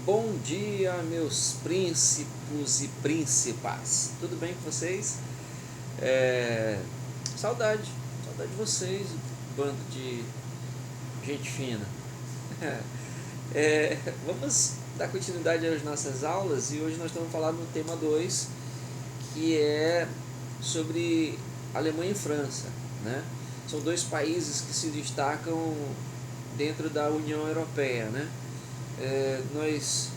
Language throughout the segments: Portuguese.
Bom dia, meus príncipos e príncipas. Tudo bem com vocês? É... Saudade, saudade de vocês, bando de gente fina. Vamos dar continuidade às nossas aulas e hoje nós estamos falando no tema 2, que é sobre Alemanha e França, né? São dois países que se destacam dentro da União Europeia, né? Nós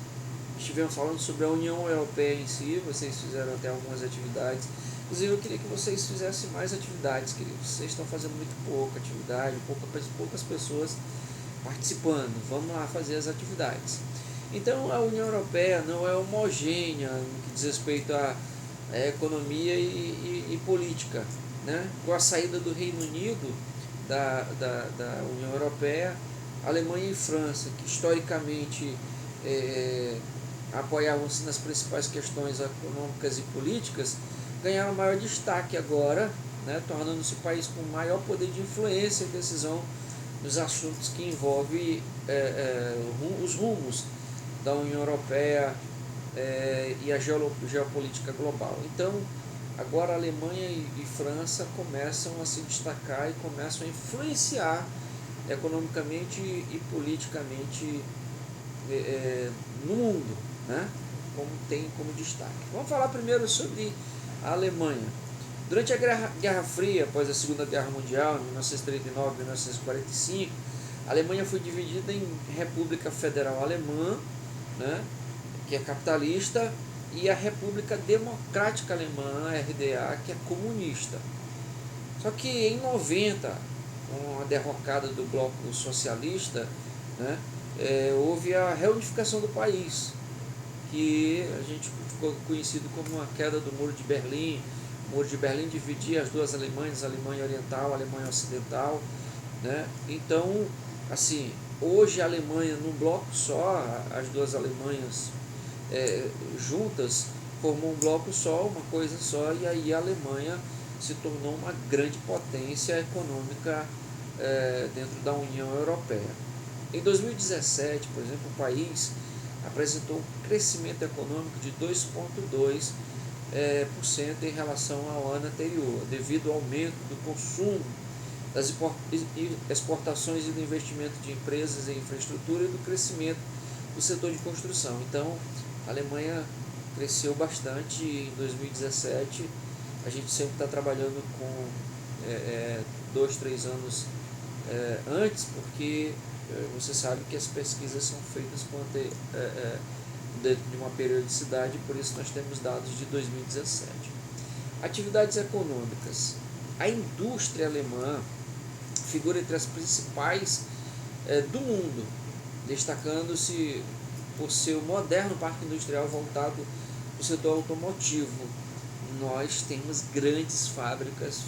estivemos falando sobre a União Europeia em si, vocês fizeram até algumas atividades. Inclusive eu queria que vocês fizessem mais atividades, queridos. Vocês estão fazendo muito pouca atividade, poucas pessoas participando. Vamos lá fazer as atividades. Então a União Europeia não é homogênea no que diz respeito à economia e política, né? Com a saída do Reino Unido da União Europeia, Alemanha e França, que historicamente apoiavam-se nas principais questões econômicas e políticas, ganharam maior destaque agora, né, tornando-se o país com maior poder de influência e decisão nos assuntos que envolvem os rumos da União Europeia e a geopolítica global. Então, agora a Alemanha e França começam a se destacar e começam a influenciar economicamente e politicamente no mundo, né? Como tem como destaque. Vamos falar primeiro sobre a Alemanha. Durante a Guerra Fria, após a Segunda Guerra Mundial, em 1939 e 1945, a Alemanha foi dividida em República Federal Alemã, né, que é capitalista, e a República Democrática Alemã, RDA, que é comunista. Só que em 90, com a derrocada do bloco socialista, né, houve a reunificação do país, que a gente ficou conhecido como a queda do Muro de Berlim. O Muro de Berlim dividia as duas Alemanhas, a Alemanha Oriental, a Alemanha Ocidental, né? Então, assim, hoje a Alemanha num bloco só, as duas Alemanhas juntas formam um bloco só, uma coisa só, e aí a Alemanha se tornou uma grande potência econômica dentro da União Europeia. Em 2017, por exemplo, o país apresentou um crescimento econômico de 2,2% em relação ao ano anterior, devido ao aumento do consumo, das exportações e do investimento de empresas em infraestrutura e do crescimento do setor de construção. Então, a Alemanha cresceu bastante em 2017. A gente sempre está trabalhando com 2, 3 anos antes, porque você sabe que as pesquisas são feitas dentro de uma periodicidade, por isso nós temos dados de 2017. Atividades econômicas. A indústria alemã figura entre as principais do mundo, destacando-se por seu moderno parque industrial voltado para o setor automotivo. Nós temos grandes fábricas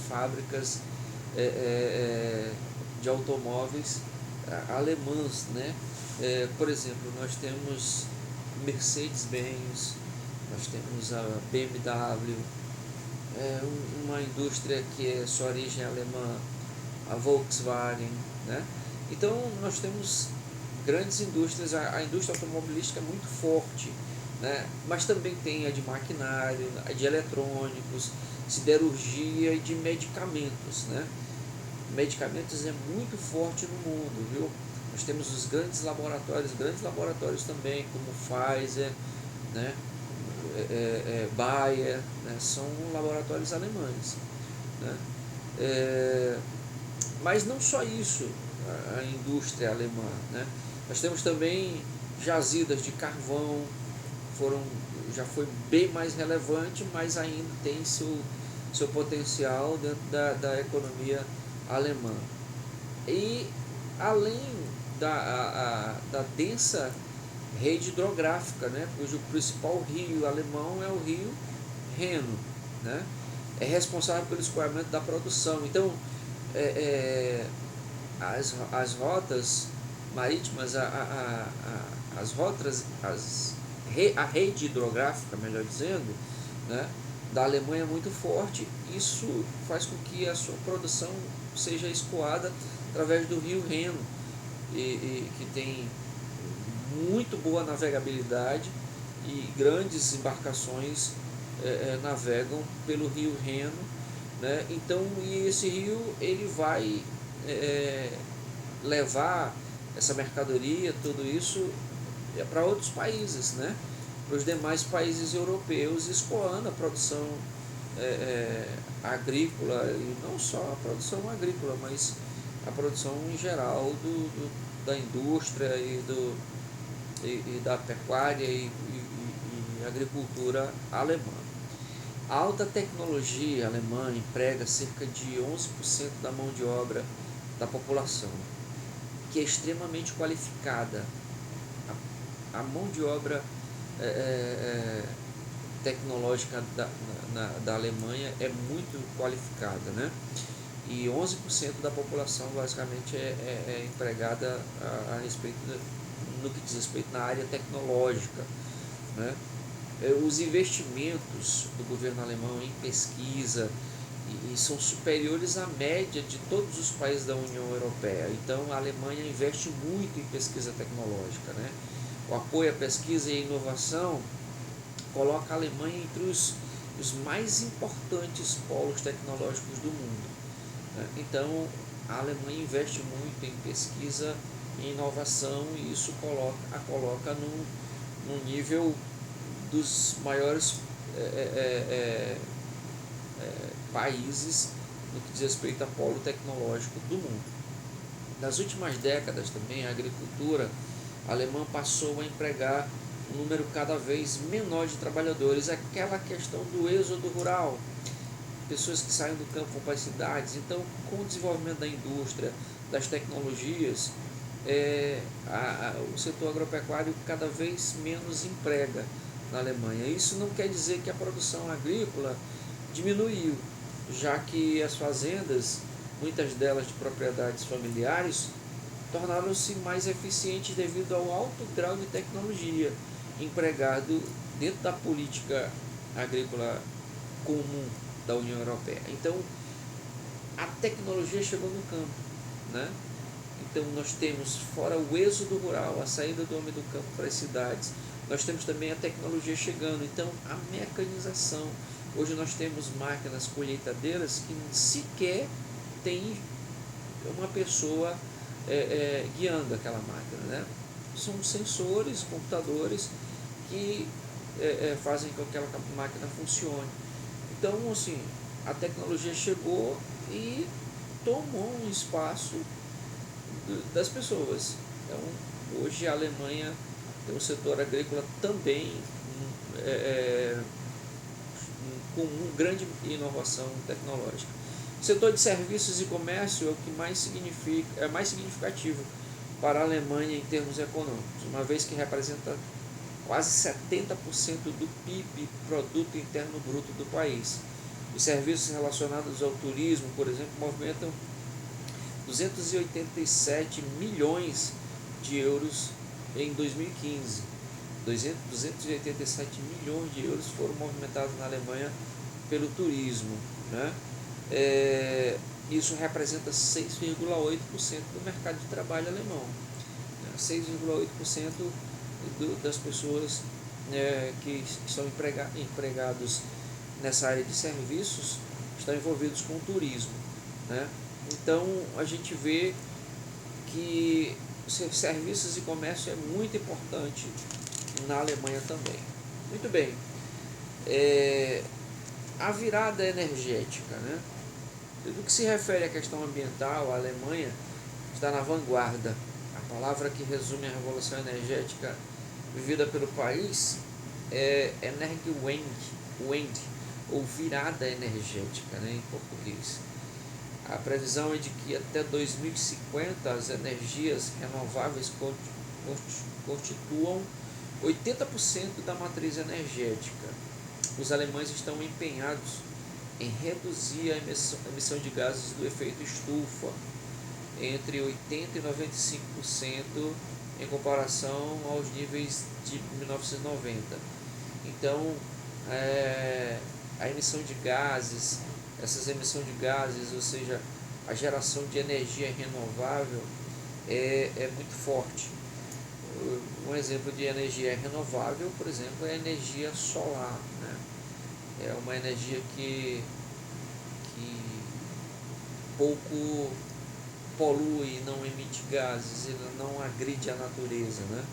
de automóveis alemãs, né? Por exemplo, nós temos Mercedes-Benz, nós temos a BMW, uma indústria que é sua origem alemã, a Volkswagen, né? Então nós temos grandes indústrias. A indústria automobilística é muito forte, né? Mas também tem a de maquinário, a de eletrônicos, siderurgia e de medicamentos, né? Medicamentos é muito forte no mundo, viu? Nós temos os grandes laboratórios também, como Pfizer, né? Bayer, né? São laboratórios alemães, né? Mas não só isso, a indústria alemã, né? Nós temos também jazidas de carvão, já foi bem mais relevante, mas ainda tem seu potencial dentro da economia alemã. E além da densa rede hidrográfica, né, cujo principal rio alemão é o rio Reno, né, é responsável pelo escoamento da produção. Então, as rotas marítimas, a rede hidrográfica, melhor dizendo, né, da Alemanha é muito forte. Isso faz com que a sua produção seja escoada através do rio Reno, que tem muito boa navegabilidade e grandes embarcações navegam pelo rio Reno, né? Então, e esse rio ele vai levar essa mercadoria, tudo isso para outros países, né? Para os demais países europeus, escoando a produção agrícola, e não só a produção agrícola, mas a produção em geral da indústria e da pecuária e agricultura alemã. A alta tecnologia alemã emprega cerca de 11% da mão de obra da população, que é extremamente qualificada. A mão de obra tecnológica da Alemanha é muito qualificada, né? E 11% da população basicamente é empregada a respeito no que diz respeito na área tecnológica, né? Os investimentos do governo alemão em pesquisa e são superiores à média de todos os países da União Europeia. Então a Alemanha investe muito em pesquisa tecnológica, né? O apoio à pesquisa e inovação coloca a Alemanha entre os mais importantes polos tecnológicos do mundo, né? Então a Alemanha investe muito em pesquisa e inovação, e isso a coloca num nível dos maiores países no que diz respeito a polo tecnológico do mundo. Nas últimas décadas também a agricultura alemã passou a empregar um número cada vez menor de trabalhadores, aquela questão do êxodo rural, pessoas que saem do campo vão para as cidades. Então, com o desenvolvimento da indústria, das tecnologias, o setor agropecuário cada vez menos emprega na Alemanha. Isso não quer dizer que a produção agrícola diminuiu, já que as fazendas, muitas delas de propriedades familiares, tornaram-se mais eficientes devido ao alto grau de tecnologia empregado dentro da política agrícola comum da União Europeia. Então, a tecnologia chegou no campo, né? Então, nós temos, fora o êxodo rural, a saída do homem do campo para as cidades, nós temos também a tecnologia chegando. Então, a mecanização. Hoje nós temos máquinas colheitadeiras que sequer tem uma pessoa guiando aquela máquina, né? São sensores, computadores que fazem com que aquela máquina funcione. Então, assim, a tecnologia chegou e tomou um espaço das pessoas. Então, hoje a Alemanha tem um setor agrícola também com uma grande inovação tecnológica. O setor de serviços e comércio é o que mais significativo para a Alemanha em termos econômicos, uma vez que representa quase 70% do PIB, Produto Interno Bruto do país. Os serviços relacionados ao turismo, por exemplo, movimentam 287 milhões de euros em 2015. 287 milhões de euros foram movimentados na Alemanha pelo turismo, né? Isso representa 6,8% do mercado de trabalho alemão, né? 6,8% das pessoas que são empregados nessa área de serviços estão envolvidos com o turismo, né? Então a gente vê que serviços e comércio é muito importante na Alemanha também. Muito bem, a virada energética, né? No que se refere à questão ambiental, a Alemanha está na vanguarda. A palavra que resume a revolução energética vivida pelo país é Energiewende, ou virada energética, né, em português. A previsão é de que até 2050 as energias renováveis constituam 80% da matriz energética. Os alemães estão empenhados em reduzir a emissão de gases do efeito estufa entre 80% e 95% em comparação aos níveis de 1990. Então, a emissão de gases, essas emissões de gases, ou seja, a geração de energia renovável é muito forte. Um exemplo de energia renovável, por exemplo, é a energia solar, né? É uma energia que pouco polui, não emite gases, ela não agride a natureza, né?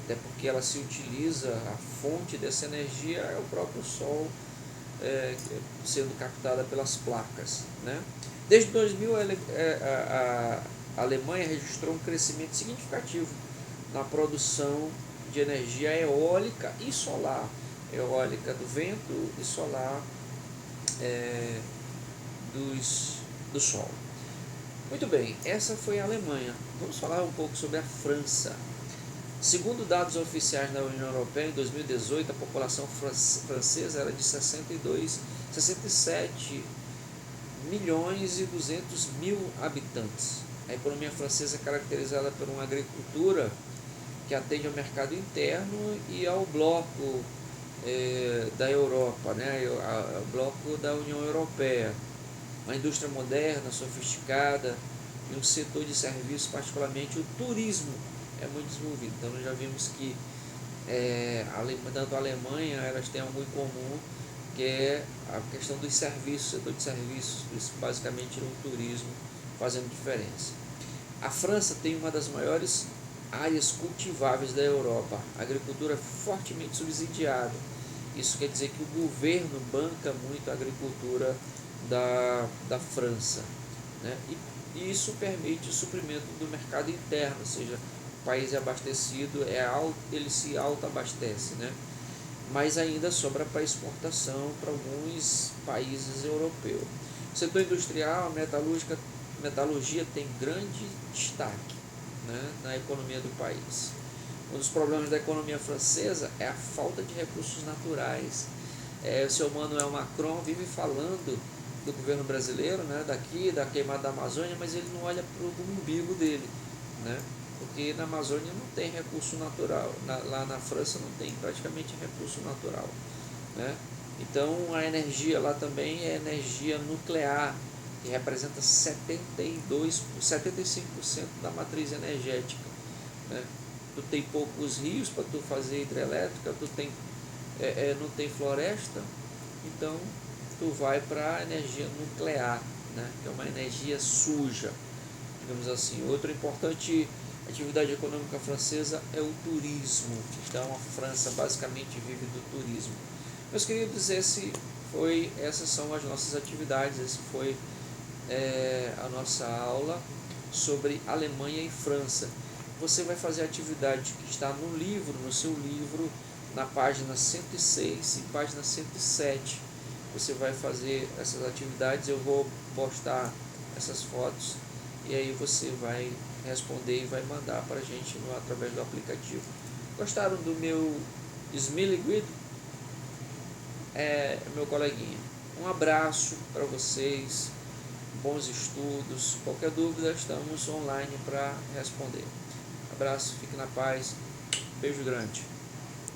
Até porque ela se utiliza, a fonte dessa energia é o próprio Sol, sendo captada pelas placas, né? Desde 2000, a Alemanha registrou um crescimento significativo na produção de energia eólica e solar, eólica do vento e solar do Sol. Muito bem, essa foi a Alemanha. Vamos falar um pouco sobre a França. Segundo dados oficiais da União Europeia, em 2018, a população francesa era de 67 milhões e 200 mil habitantes. A economia francesa é caracterizada por uma agricultura que atende ao mercado interno e ao bloco da Europa, né, ao bloco da União Europeia. Uma indústria moderna, sofisticada e um setor de serviços, particularmente o turismo, é muito desenvolvido. Então nós já vimos que tanto a Alemanha, elas têm algo em comum, que é a questão dos serviços, setor de serviços, basicamente no turismo, fazendo diferença. A França tem uma das maiores áreas cultiváveis da Europa, a agricultura é fortemente subsidiada. Isso quer dizer que o governo banca muito a agricultura da França, né? E isso permite o suprimento do mercado interno, ou seja, o país é abastecido, ele se autoabastece, né? Mas ainda sobra para exportação para alguns países europeus. O setor industrial, a metalurgia tem grande destaque, né, na economia do país. Um dos problemas da economia francesa é a falta de recursos naturais. O seu Emmanuel Macron vive falando do governo brasileiro, né, da queimada da Amazônia, mas ele não olha para o umbigo dele, né? Porque na Amazônia não tem recurso natural, lá na França não tem praticamente recurso natural, né? Então a energia lá também é energia nuclear, que representa 75% da matriz energética, né? Tu tem poucos rios para tu fazer hidrelétrica, não tem floresta, então tu vai para a energia nuclear, né? Que é uma energia suja, digamos assim. Outra importante atividade econômica francesa é o turismo. Então a França basicamente vive do turismo. Meus queridos, essas são as nossas atividades, esse foi a nossa aula sobre Alemanha e França. Você vai fazer a atividade que está no seu livro, na página 106 e página 107. Você vai fazer essas atividades, eu vou postar essas fotos e aí você vai responder e vai mandar para a gente através do aplicativo. Gostaram do meu Smiley Grid? Meu coleguinha. Um abraço para vocês, bons estudos. Qualquer dúvida, estamos online para responder. Abraço, fique na paz, beijo grande.